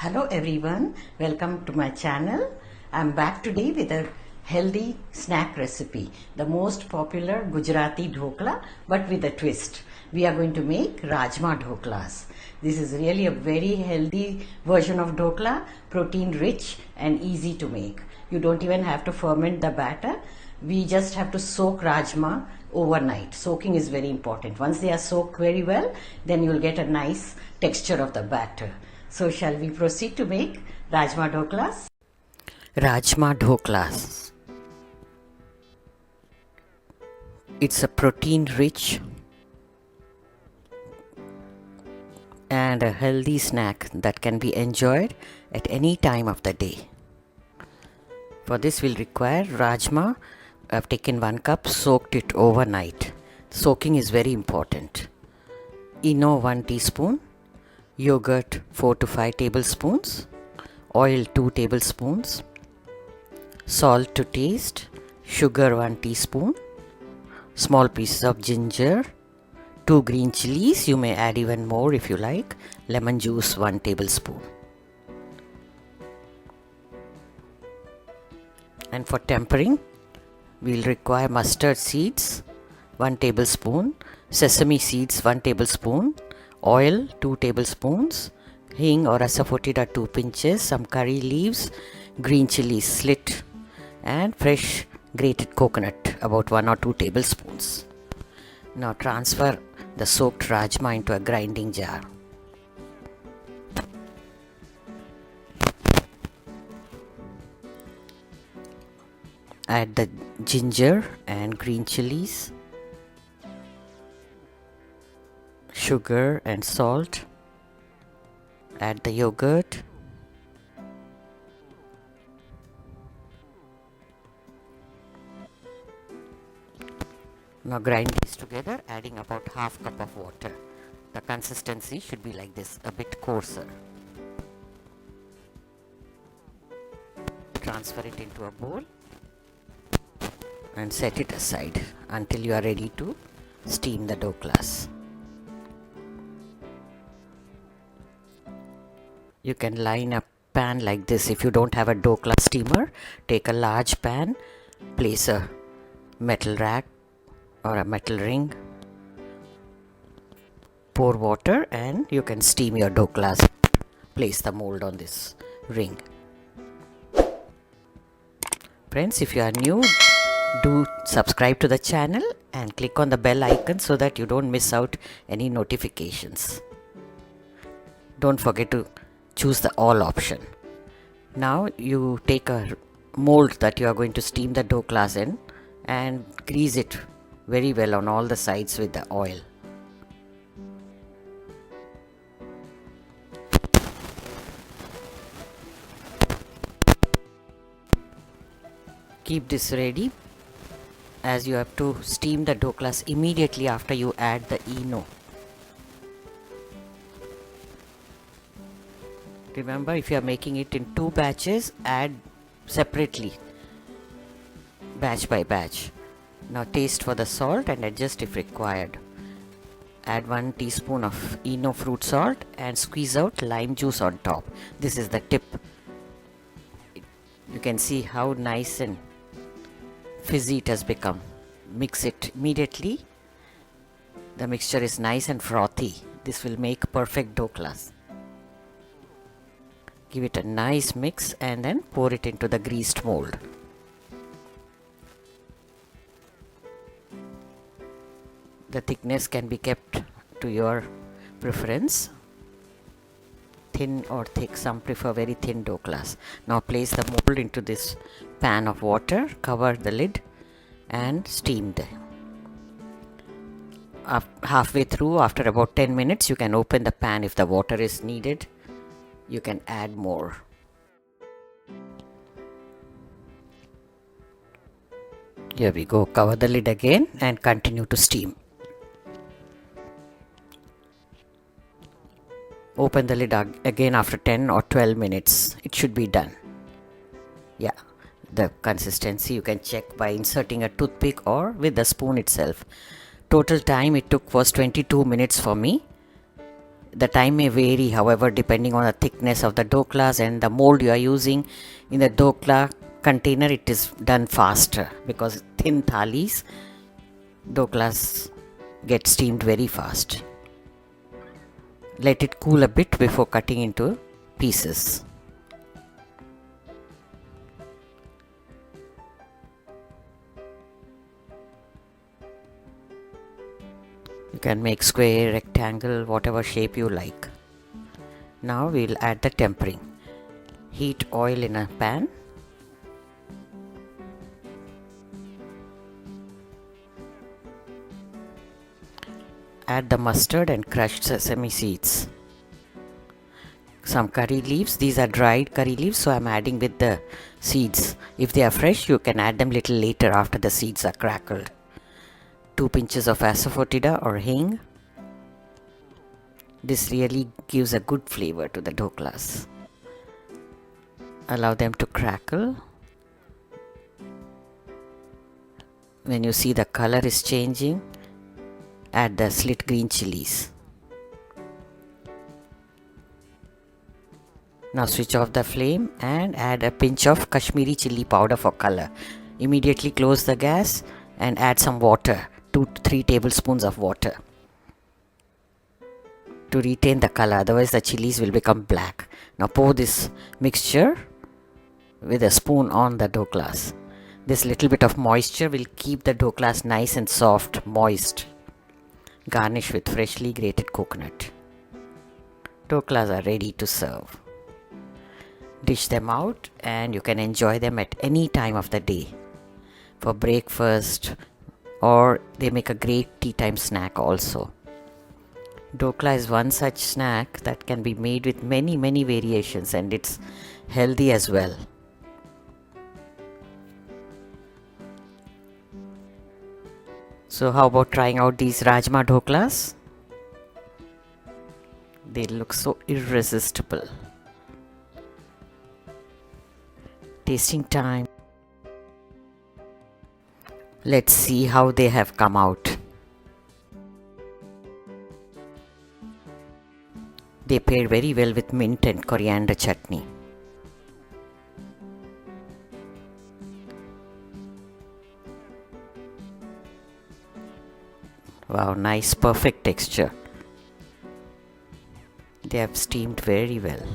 Hello everyone, welcome to my channel. I'm back today with a healthy snack recipe, the most popular Gujarati dhokla but with a twist. We are going to make Rajma Dhoklas. This is really a very healthy version of dhokla, protein rich and easy to make. You don't even have to ferment the batter. We just have to soak Rajma overnight. Soaking is very important. Once they are soaked very well, then you will get a nice texture of the batter. So shall we proceed to make Rajma Dhoklas? Rajma Dhoklas. It's a protein rich and a healthy snack that can be enjoyed at any time of the day. For this we'll require Rajma. I've taken 1 cup, soaked it overnight. Soaking is very important. Eno 1 teaspoon. Yogurt 4 to 5 tablespoons, oil 2 tablespoons, salt to taste, sugar 1 teaspoon, small pieces of ginger, 2 green chilies, you may add even more if you like, lemon juice 1 tablespoon. And for tempering, we'll require mustard seeds 1 tablespoon, sesame seeds 1 tablespoon, oil 2 tablespoons, hing or Asafoetida 2 pinches, some curry leaves, green chilies slit, and fresh grated coconut about 1 or 2 tablespoons. Now transfer the soaked rajma into a grinding jar. Add the ginger and green chilies, sugar and salt, add the yogurt, now grind these together, adding about half cup of water. The consistency should be like this, a bit coarser. Transfer it into a bowl and set it aside until you are ready to steam the dhoklas. You can line a pan like this. If you don't have a dhokla steamer, take a large pan, place a metal rack or a metal ring, pour water, and you can steam your dhoklas. Place the mold on this ring. Friends, if you are new, do subscribe to the channel and click on the bell icon so that you don't miss out any notifications. Don't forget to choose the all option. Now you take a mold that you are going to steam the dhoklas in and grease it very well on all the sides with the oil. Keep this ready as you have to steam the dhoklas immediately after you add the eno. Remember, if you are making it in 2 batches, add separately, batch by batch. Now taste for the salt and adjust if required. Add 1 teaspoon of eno fruit salt and squeeze out lime juice on top. This is the tip. You can see how nice and fizzy it has become. Mix it immediately. The mixture is nice and frothy. This will make perfect dhoklas. Give it a nice mix and then pour it into the greased mold. The thickness can be kept to your preference, thin or thick. Some prefer very thin dhoklas. Now place the mold into this pan of water, cover the lid and steam them. Halfway through, after about 10 minutes, you can open the pan if the water is needed. You can add more. Here we go. Cover the lid again and continue to steam. Open the lid again after 10 or 12 minutes. It should be done. Yeah, the consistency you can check by inserting a toothpick or with the spoon itself. Total time it took was 22 minutes for me. The time may vary, however, depending on the thickness of the dhoklas and the mold you are using. In the dhokla container, it is done faster because thin thalis, dhoklas get steamed very fast. Let it cool a bit before cutting into pieces. You can make square, rectangle, whatever shape you like. Now we'll add the tempering. Heat oil in a pan. Add the mustard and crushed sesame seeds. Some curry leaves. These are dried curry leaves, so I'm adding with the seeds. If they are fresh, you can add them little later after the seeds are crackled. 2 pinches of Asafoetida or hing. This really gives a good flavor to the dhoklas. Allow them to crackle. When you see the color is changing, add the slit green chilies. Now switch off the flame and add a pinch of Kashmiri chilli powder for color. Immediately close the gas and add some water, 2 to 3 tablespoons of water to retain the color, otherwise the chilies will become black. Now pour this mixture with a spoon on the dhoklas. This little bit of moisture will keep the dhoklas nice and soft, moist. Garnish with freshly grated coconut. Dhoklas are ready to serve. Dish them out and you can enjoy them at any time of the day. For breakfast, or they make a great tea time snack also. Dhokla is one such snack that can be made with many variations, and it's healthy as well. So how about trying out these Rajma Dhoklas? They look so irresistible. Tasting time. Let's see how they have come out. They pair very well with mint and coriander chutney. Wow, nice, perfect texture. They have steamed very well.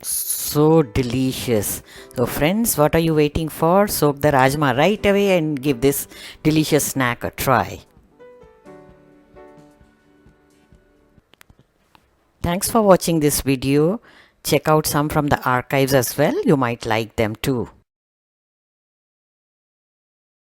So delicious. So friends, what are you waiting for? Soak the rajma right away and give this delicious snack a try. Thanks for watching this video. Check out some from the archives as well. You might like them too.